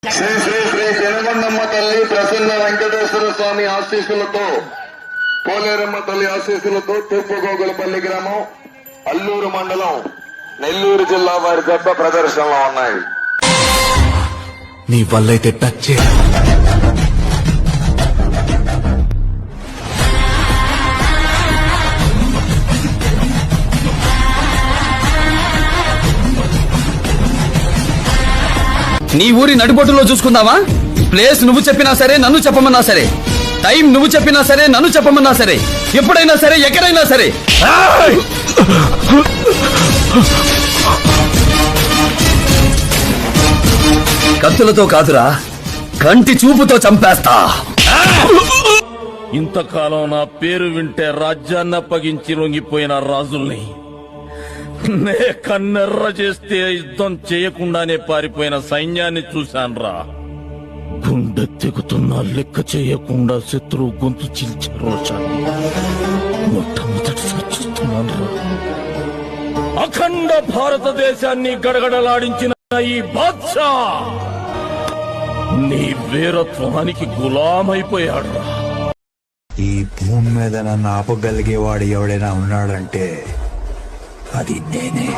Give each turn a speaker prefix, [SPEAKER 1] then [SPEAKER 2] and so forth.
[SPEAKER 1] శ్రీ శ్రీ శ్రీ శనగొండమ్మ తల్లి ప్రసన్న వెంకటేశ్వర స్వామి ఆశీస్సులతో పోలేరమ్మ తల్లి ఆశీస్సులతో తూర్పు గోగులపల్లి గ్రామం అల్లూరు మండలం నెల్లూరు జిల్లా వారి జబ్బ ప్రదర్శనలో ఉన్నాయి.
[SPEAKER 2] నీ వల్లైతే టచ్ చేయ
[SPEAKER 3] నీ ఊరి నడిబొట్టులో చూసుకుందావా? ప్లేస్ నువ్వు చెప్పినా సరే, నన్ను చెప్పమన్నా సరే, టైం నువ్వు చెప్పినా సరే, నన్ను చెప్పమన్నా సరే, ఎప్పుడైనా సరే, ఎక్కడైనా సరే. కత్తులతో కాదురా, కంటి చూపుతో చంపేస్తా.
[SPEAKER 4] ఇంతకాలం నా పేరు వింటే రాజ్యాన్ని అప్పగించి లొంగిపోయిన రాజుల్ని, నే కన్నెర్ర చేస్తే యుద్ధం చేయకుండానే పారిపోయిన సైన్యాన్ని చూశాన్రా. గుండె తెగుతున్నా లెక్క చేయకుండా శత్రువు గొంతు చీల్చే రోషాన్ని మొట్టమొదటిగా చూస్తున్నాన్రా. అఖండ భారతదేశాన్ని గడగడలాడించిన ఈ బాద్షా నీ వీరత్వానికి గులామైపోయాడ్రా.
[SPEAKER 2] ఈ భూమి మీద నన్ను ఆపగలిగేవాడు ఎవడైనా ఉన్నాడంటే అది నేనే.